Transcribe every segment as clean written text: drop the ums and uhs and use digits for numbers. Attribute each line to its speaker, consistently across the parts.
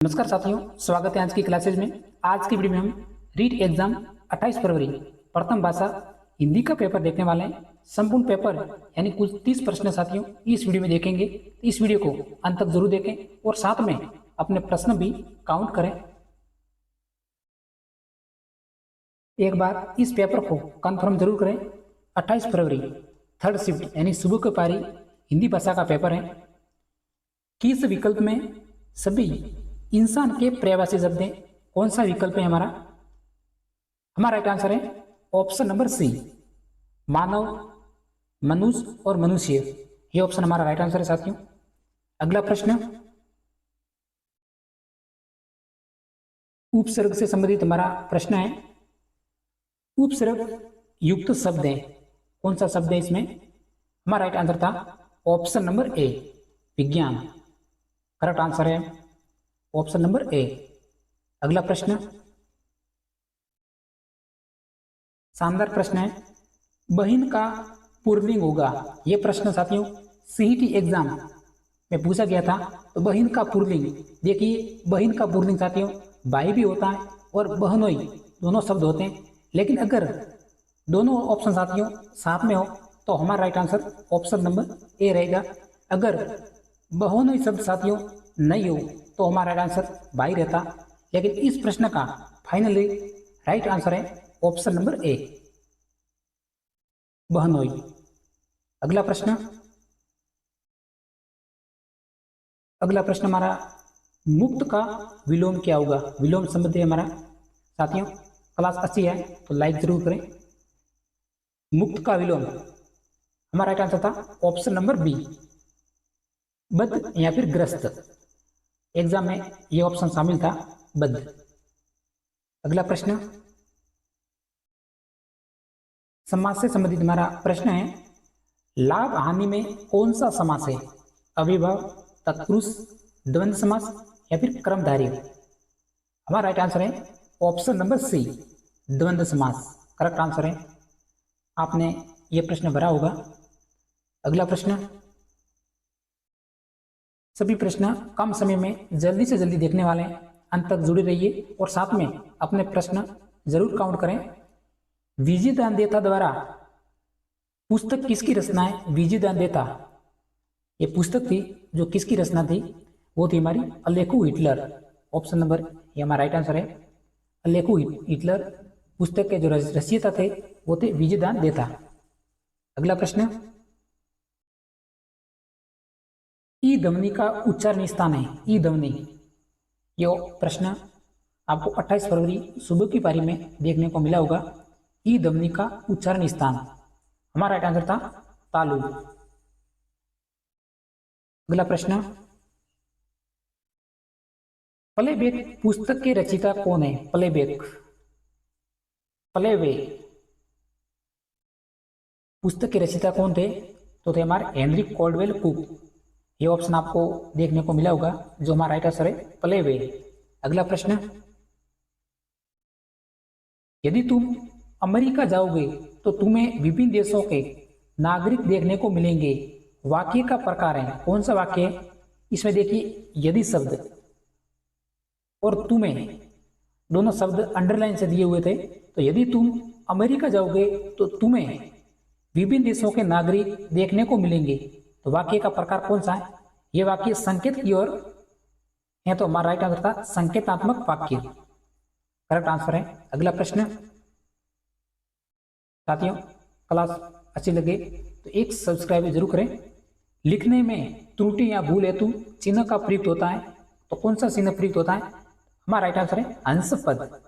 Speaker 1: नमस्कार साथियों, स्वागत है आज की क्लासेज में। आज की वीडियो में हम रीट एग्जाम 28 फरवरी प्रथम भाषा हिंदी का पेपर देखने वाले हैं। संपूर्ण पेपर यानी कुल 30 प्रश्न साथियों इस वीडियो में देखेंगे। इस वीडियो को अंत तक जरूर देखें और साथ में अपने प्रश्न भी काउंट करें। एक बार इस पेपर को कंफर्म जरूर करें। 28 फरवरी थर्ड शिफ्ट यानी सुबह की पारी हिंदी भाषा का पेपर है। किस विकल्प में सभी इंसान के पर्यायवाची शब्द हैं? कौन सा विकल्प है हमारा? हमारा राइट आंसर है ऑप्शन नंबर सी, मानव, मनुष्य और मनुष्य। ये ऑप्शन हमारा राइट आंसर है साथियों। अगला प्रश्न, उपसर्ग से संबंधित हमारा प्रश्न है। उपसर्ग युक्त शब्द है, कौन सा शब्द है इसमें? हमारा राइट आंसर था ऑप्शन नंबर ए, विज्ञान। करेक्ट आंसर है ऑप्शन नंबर ए। अगला प्रश्न, शानदार प्रश्न है। बहन का पुल्लिंग होगा। यह प्रश्न साथियों सीईटी एग्जाम में पूछा गया था। तो बहन का पुल्लिंग, देखिए बहन का पुल्लिंग साथियों भाई भी होता है और बहनोई दोनों शब्द होते हैं। लेकिन अगर दोनों ऑप्शन साथियों साथ में हो तो हमारा right answer option number A रहेगा। अगर बहनोई शब्द साथियों नहीं हो तो हमारा राइट आंसर भाई रहता। लेकिन इस प्रश्न का फाइनली राइट आंसर है ऑप्शन नंबर ए, बहनोई। अगला प्रश्न, हमारा मुक्त का विलोम क्या होगा? विलोम संबंधी हमारा साथियों क्लास अच्छी है तो लाइक जरूर करें। मुक्त का विलोम हमारा राइट आंसर था ऑप्शन नंबर बी, बद्ध या फिर ग्रस्त। एग्जाम में यह ऑप्शन शामिल था, बद्ध। अगला प्रश्न, समास से संबंधित हमारा प्रश्न है। लाभ हानि में कौन सा समास है? अविभाव, तत्पुरुष, द्वंद्व समास या फिर कर्मधारय? हमारा राइट आंसर है ऑप्शन नंबर सी, द्वंद्व समास। करेक्ट आंसर है। आपने ये प्रश्न भरा होगा। अगला प्रश्न, सभी प्रश्न कम समय में जल्दी से जल्दी देखने वाले हैं, अंत तक जुड़े रहिए और साथ में अपने प्रश्न जरूर काउंट करें। विजयदान देता द्वारा पुस्तक किसकी रचना है? विजयदान देता ये पुस्तक थी जो किसकी रचना थी? वो थी हमारी अलेखु हिटलर। ऑप्शन नंबर ये हमारा राइट आंसर है, अलेखु हिटलर। पुस्तक के जो रचयिता थे वो थे विजयदान देता। अगला प्रश्न, ई ध्वनि का उच्चारण स्थान है। ई ध्वनि, ये प्रश्न आपको 28 फरवरी सुबह की पारी में देखने को मिला होगा। ई ध्वनि का उच्चारण स्थान हमारा राइट आंसर था तालु। अगला प्रश्न, प्लेबैक पुस्तक के रचयिता कौन है? प्लेबैक पुस्तक के रचयिता कौन थे? तो थे हमारे हेनरी कॉल्डवेल कुक। ये ऑप्शन आपको देखने को मिला होगा, जो हमारा राइट आंसर है प्लेबैक। अगला प्रश्न, यदि तुम अमेरिका जाओगे तो तुम्हें विभिन्न देशों के नागरिक देखने को मिलेंगे। वाक्य का प्रकार है, कौन सा वाक्य है? इसमें देखिए यदि शब्द और तुम्हें दोनों शब्द अंडरलाइन से दिए हुए थे। तो यदि तुम अमेरिका जाओगे तो तुम्हें विभिन्न देशों के नागरिक देखने को मिलेंगे। तो वाक्य का प्रकार कौन सा है? यह वाक्य संकेत की ओर है, तो हमारा राइट आंसर था संकेतात्मक वाक्य। करेक्ट आंसर है। अगला प्रश्न, साथियों क्लास अच्छी लगे तो एक सब्सक्राइब जरूर करें। लिखने में त्रुटि या भूल हेतु चिन्ह का प्रयुक्त होता है, तो कौन सा चिन्ह प्रयुक्त होता है? हमारा राइट आंसर है अंश पद।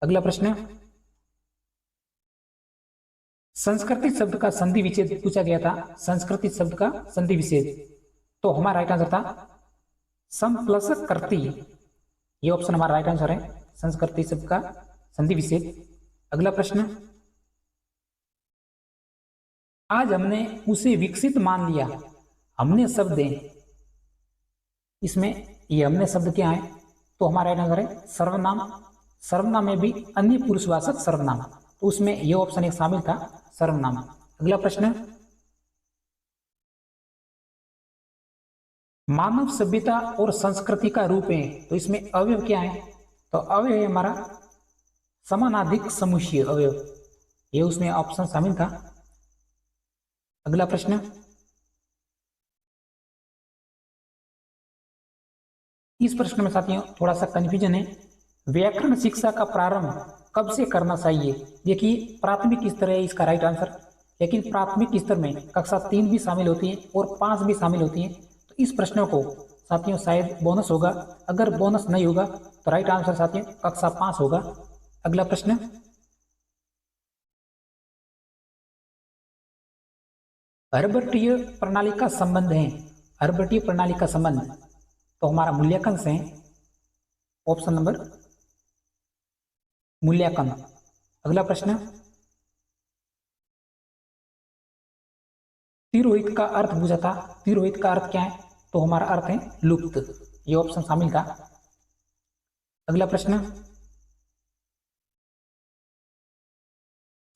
Speaker 1: अगला प्रश्न, संस्कृति शब्द का संधि विच्छेद पूछा गया था। संस्कृति शब्द का संधि विच्छेद, तो हमारा राइट आंसर था संप्लसक। ये ऑप्शन हमारा राइट आंसर है, संस्कृति शब्द का संधि विच्छेद। अगला प्रश्न, आज हमने उसे विकसित मान लिया। हमने शब्द है, इसमें ये हमने शब्द क्या है? तो हमारा राइट आंसर है सर्वनाम। सर्वनाम में भी अन्य पुरुषवाचक सर्वनाम, तो उसमें यह ऑप्शन एक शामिल था, सर्वनाम। अगला प्रश्न, मानव सभ्यता और संस्कृति का रूप है, तो इसमें अवयव क्या है? तो अवयव है हमारा समानाधिक समुच्चय अवयव, ये उसमें ऑप्शन शामिल था। अगला प्रश्न, इस प्रश्न में साथियों थोड़ा सा कंफ्यूजन है। व्याकरण शिक्षा का प्रारंभ कब से करना चाहिए? देखिए प्राथमिक स्तर है इसका राइट आंसर, लेकिन प्राथमिक स्तर में कक्षा 3 भी शामिल होती है और 5 भी शामिल होती है, तो इस प्रश्न को साथियों शायद बोनस होगा। अगर बोनस नहीं होगा तो राइट आंसर साथियों कक्षा 5 होगा। अगला प्रश्न, अर्भट्टीय प्रणाली का संबंध है, अर्भट्टीय प्रणाली का संबंध तो हमारा मूल्यांकन से है, ऑप्शन नंबर मूल्यांकन। अगला प्रश्न, तिरोहित का अर्थ पूछा था, तिरोहित का अर्थ क्या है? तो हमारा अर्थ है लुप्त, ये ऑप्शन शामिल था। अगला प्रश्न,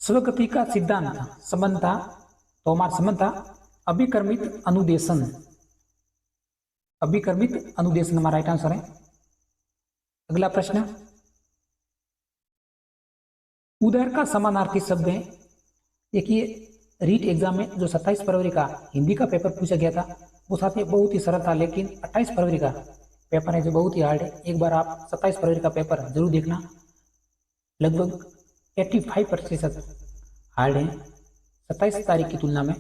Speaker 1: स्वगति का सिद्धांत संबंध था, तो हमारा संबंध था अभिकर्मित अनुदेशन, अभिकर्मित अनुदेशन हमारा राइट आंसर है। अगला प्रश्न, उदर का समानार्थी शब्द है। देखिए रीट एग्जाम में जो 27 फरवरी का हिंदी का पेपर पूछा गया था वो साथी बहुत ही सरल था, लेकिन 28 फरवरी का पेपर है जो बहुत ही हार्ड है। एक बार आप 27 फरवरी का पेपर जरूर देखना, लगभग 85% हार्ड है 27 तारीख की तुलना में।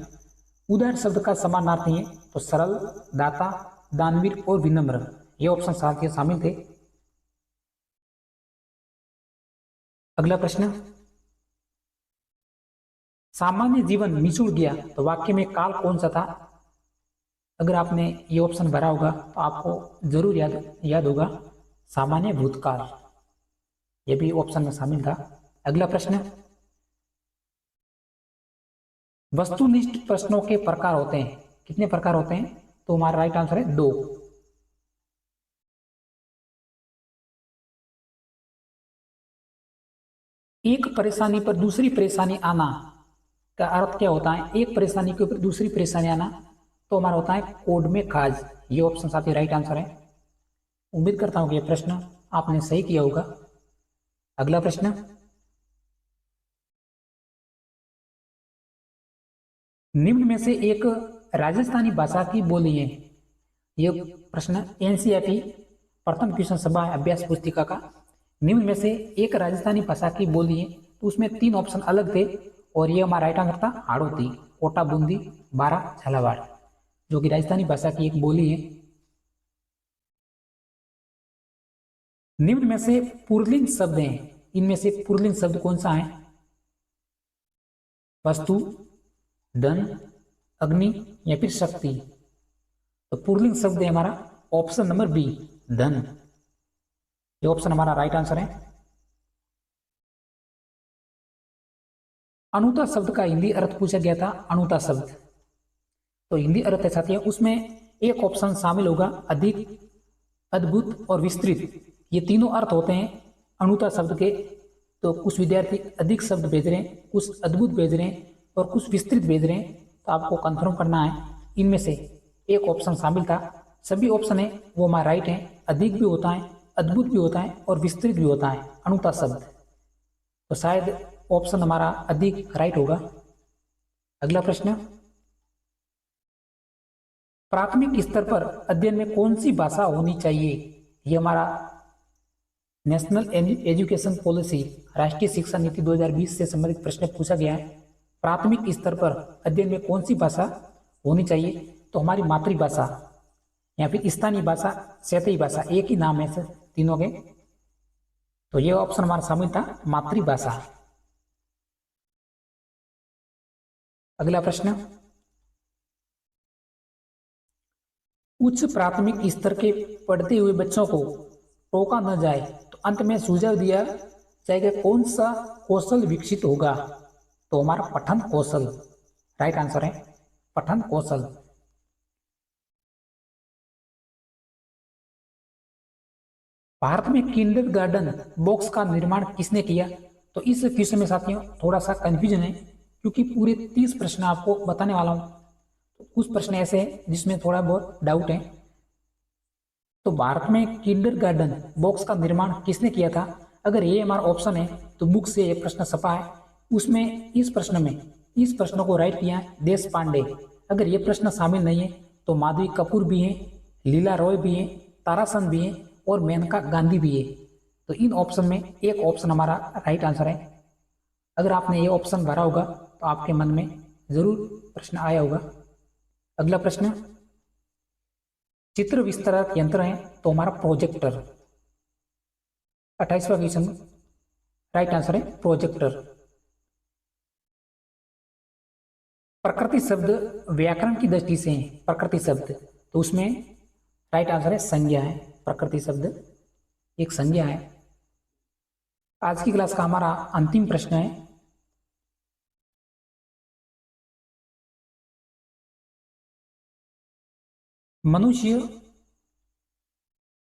Speaker 1: उदार शब्द का समानार्थ है तो सरल, दाता, दानवीर और विनम्र, ये ऑप्शन साथियों शामिल थे। अगला प्रश्न, सामान्य जीवन निचुड़ गया, तो वाक्य में काल कौन सा था? अगर आपने ये ऑप्शन भरा होगा तो आपको जरूर याद होगा सामान्य भूतकाल, ये भी ऑप्शन में शामिल था। अगला प्रश्न, वस्तुनिष्ठ प्रश्नों के प्रकार होते हैं, कितने प्रकार होते हैं? तो हमारा राइट आंसर है 2। एक परेशानी पर दूसरी परेशानी आना का अर्थ क्या होता है? एक परेशानी के ऊपर दूसरी परेशानी आना तो हमारा होता है कोड में खाज, ये ऑप्शन साथी राइट आंसर है। उम्मीद करता हूं कि यह प्रश्न आपने सही किया होगा। अगला प्रश्न, निम्न में से एक राजस्थानी भाषा की बोली है। यह प्रश्न एनसीईआरटी प्रथम क्वेश्चन सभा अभ्यास पुस्तिका का, निम्न में से एक राजस्थानी भाषा की बोली है, तो उसमें 3 ऑप्शन अलग थे और ये हमारा राइट आंसर था हाड़ौती, कोटा, बूंदी, बारा, झालावाड़, जो कि राजस्थानी भाषा की एक बोली है। निम्न में से पुल्लिंग शब्द हैं, इनमें से पुल्लिंग शब्द कौन सा है? वस्तु, धन, अग्नि या फिर शक्ति? तो पुल्लिंग शब्द है हमारा ऑप्शन नंबर बी, धन, ये ऑप्शन हमारा राइट आंसर है। अनुता शब्द का हिंदी अर्थ पूछा गया था, अनुता शब्द तो हिंदी अर्थ है साथियों, उसमें एक ऑप्शन शामिल होगा अधिक, अद्भुत और विस्तृत, ये तीनों अर्थ होते हैं अनुता शब्द के। तो कुछ विद्यार्थी अधिक शब्द भेज रहे हैं, कुछ अद्भुत भेज रहे हैं और कुछ विस्तृत भेज रहे हैं, तो आपको कंफर्म करना है इनमें से एक ऑप्शन शामिल था। सभी ऑप्शन है वो हमारा राइट है, अधिक भी होता है, अद्भुत भी होता है और विस्तृत भी होता है अनुता शब्द, तो शायद ऑप्शन हमारा अधिक राइट होगा। अगला प्रश्न, प्राथमिक स्तर पर अध्ययन में कौन सी भाषा होनी चाहिए? ये हमारा नेशनल एजुकेशन पॉलिसी राष्ट्रीय शिक्षा नीति 2020 से संबंधित प्रश्न पूछा गया है। प्राथमिक स्तर पर अध्ययन में कौन सी भाषा होनी चाहिए? तो हमारी मातृभाषा या फिर स्थानीय भाषा, क्षेत्रीय भाषा, एक ही नाम है तीनों के, तो ये ऑप्शन हमारा शामिल था मातृभाषा। अगला प्रश्न, उच्च प्राथमिक स्तर के पढ़ते हुए बच्चों को टोका न जाए तो अंत में सुझाव दिया जाएगा कौन सा कौशल विकसित होगा? तो हमारा पठन कौशल राइट आंसर है, पठन कौशल। भारत में किंडरगार्टन बॉक्स का निर्माण किसने किया? तो इस क्वेश्चन में साथियों थोड़ा सा कंफ्यूजन है, क्योंकि पूरे 30 प्रश्न आपको बताने वाला हूं, तो कुछ प्रश्न ऐसे हैं जिसमें थोड़ा बहुत डाउट है। तो भारत में किंडरगार्टन बॉक्स का निर्माण किसने किया था? अगर ये हमारा ऑप्शन है तो बुक से ये प्रश्न छपा है, उसमें इस प्रश्न को राइट किया है देश पांडे। अगर ये प्रश्न शामिल नहीं है तो माधवी कपूर भी है, लीला रॉय भी है, ताराचंद भी है और मेनका गांधी भी है। तो इन ऑप्शन में एक ऑप्शन हमारा राइट आंसर है। अगर आपने ये ऑप्शन भरा होगा तो आपके मन में जरूर प्रश्न आया होगा। अगला प्रश्न, चित्र विस्तारक यंत्र है तो हमारा प्रोजेक्टर। 28वां क्वेश्चन, राइट आंसर है प्रोजेक्टर। प्रकृति शब्द व्याकरण की दृष्टि से है, प्रकृति शब्द, तो उसमें राइट आंसर है संज्ञा है। प्रकृति शब्द एक संज्ञा है। आज की क्लास का हमारा अंतिम प्रश्न है, मनुष्य,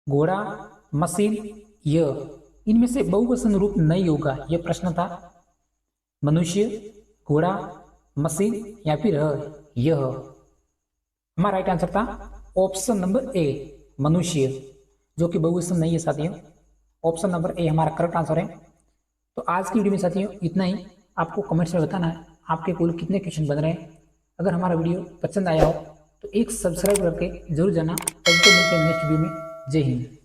Speaker 1: घोड़ा, मशीन, यह, इनमें से बहुवचन रूप नहीं होगा, यह प्रश्न था। मनुष्य, घोड़ा, मशीन या फिर यह। हमारा राइट आंसर था ऑप्शन नंबर ए, मनुष्य, जो कि बहुवचन नहीं है साथियों। ऑप्शन नंबर ए हमारा करेक्ट आंसर है। तो आज की वीडियो में साथियों इतना ही। आपको कमेंट्स में बताना है आपके कुल कितने क्वेश्चन बन रहे हैं। अगर हमारा वीडियो पसंद आया हो तो एक सब्सक्राइब करके जरूर जाना। तब तो मिलते हैं नेक्स्ट वीडियो में। जय हिंद।